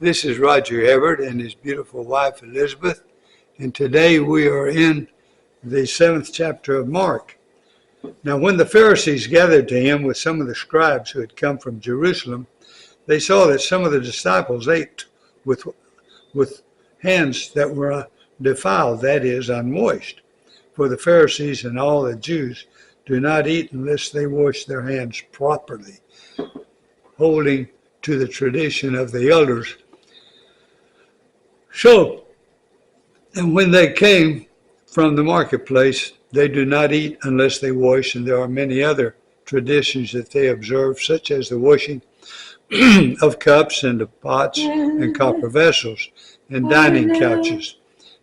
This is Roger Everett and his beautiful wife Elizabeth, and today we are in the 7th chapter of Mark. Now when the Pharisees gathered to him with some of the scribes who had come from Jerusalem, they saw that some of the disciples ate with hands that were defiled, that is, unwashed. For the Pharisees and all the Jews do not eat unless they wash their hands properly, holding to the tradition of the elders. So, and when they came from the marketplace, they do not eat unless they wash, and there are many other traditions that they observe, such as the washing of cups and of pots and copper vessels and dining couches.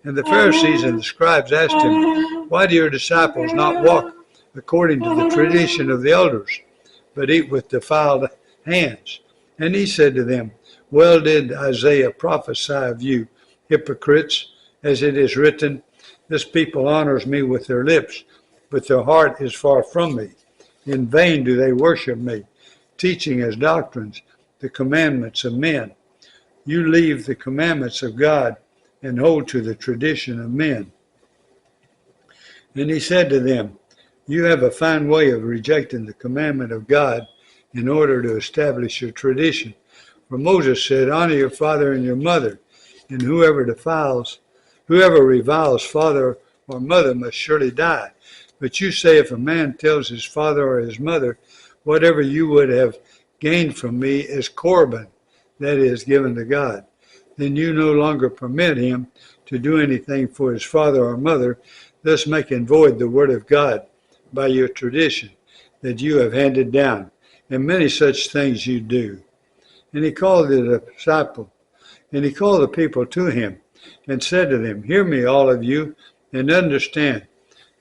And the Pharisees and the scribes asked him, "Why do your disciples not walk according to the tradition of the elders, but eat with defiled hands?" And he said to them, "Well did Isaiah prophesy of you, hypocrites, as it is written, this people honors me with their lips, but their heart is far from me. In vain do they worship me, teaching as doctrines the commandments of men. You leave the commandments of God and hold to the tradition of men." And he said to them, "You have a fine way of rejecting the commandment of God in order to establish your tradition. For Moses said, 'Honor your father and your mother,' and whoever reviles father or mother must surely die. But you say, if a man tells his father or his mother, 'Whatever you would have gained from me is Corban,' that is, given to God, then you no longer permit him to do anything for his father or mother, thus making void the word of God by your tradition that you have handed down. And many such things you do." And he called the people to him and said to them, "Hear me, all of you, and understand.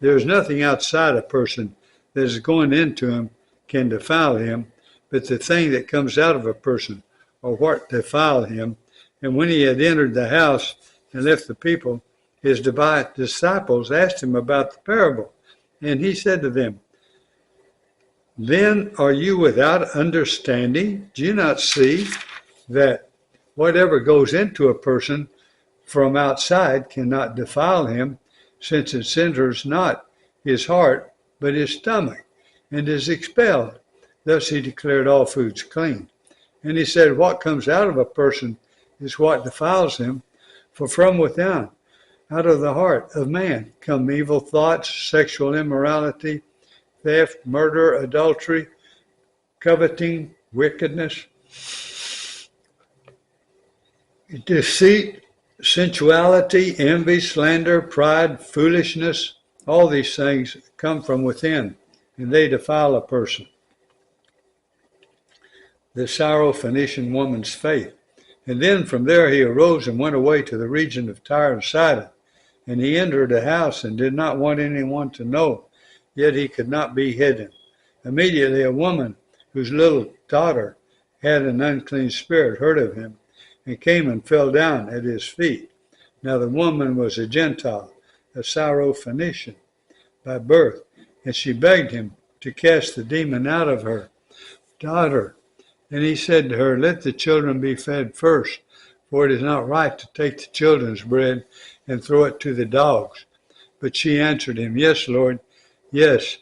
There is nothing outside a person that is going into him can defile him, but the thing that comes out of a person, or what defiled him." And when he had entered the house and left the people, his disciples asked him about the parable. And he said to them, "Then are you without understanding? Do you not see that whatever goes into a person from outside cannot defile him, since it enters not his heart, but his stomach, and is expelled? Thus he declared all foods clean." And he said, "What comes out of a person is what defiles him, for from within, out of the heart of man, come evil thoughts, sexual immorality, theft, murder, adultery, coveting, wickedness, deceit, sensuality, envy, slander, pride, foolishness. All these things come from within, and they defile a person." The Syrophoenician woman's faith. And then from there he arose and went away to the region of Tyre and Sidon. And he entered a house and did not want anyone to know, yet he could not be hidden. Immediately a woman whose little daughter had an unclean spirit heard of him, and came and fell down at his feet. Now the woman was a Gentile, a Syrophoenician by birth, and she begged him to cast the demon out of her daughter. And he said to her, "Let the children be fed first, for it is not right to take the children's bread and throw it to the dogs." But she answered him, "Yes, Lord, yes,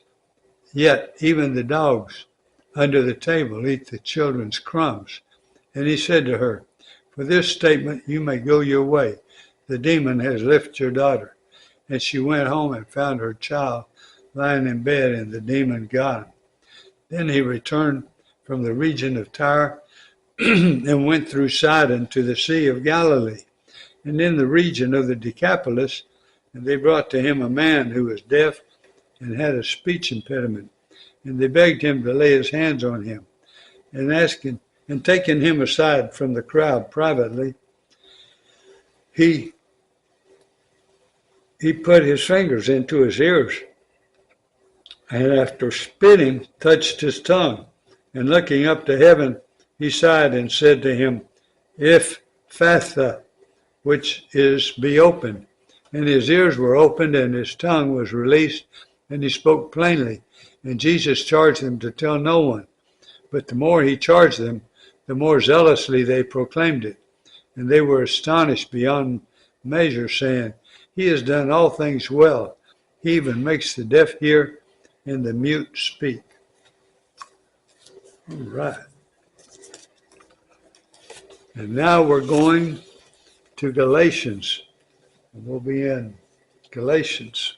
yet even the dogs under the table eat the children's crumbs." And he said to her, "For this statement you may go your way. The demon has left your daughter." And she went home and found her child lying in bed, and the demon gone. Then he returned from the region of Tyre and went through Sidon to the Sea of Galilee, and in the region of the Decapolis, and they brought to him a man who was deaf and had a speech impediment, and they begged him to lay his hands on him, and taking him aside from the crowd privately, he put his fingers into his ears, and after spitting, touched his tongue. And looking up to heaven, he sighed and said to him, "Ephphatha," which is, "be opened." And his ears were opened, and his tongue was released, and he spoke plainly. And Jesus charged them to tell no one. But the more he charged them, the more zealously they proclaimed it. And they were astonished beyond measure, saying, He has done all things well. He even makes the deaf hear and the mute speak. All right. And now we're going to Galatians. And we'll be in Galatians.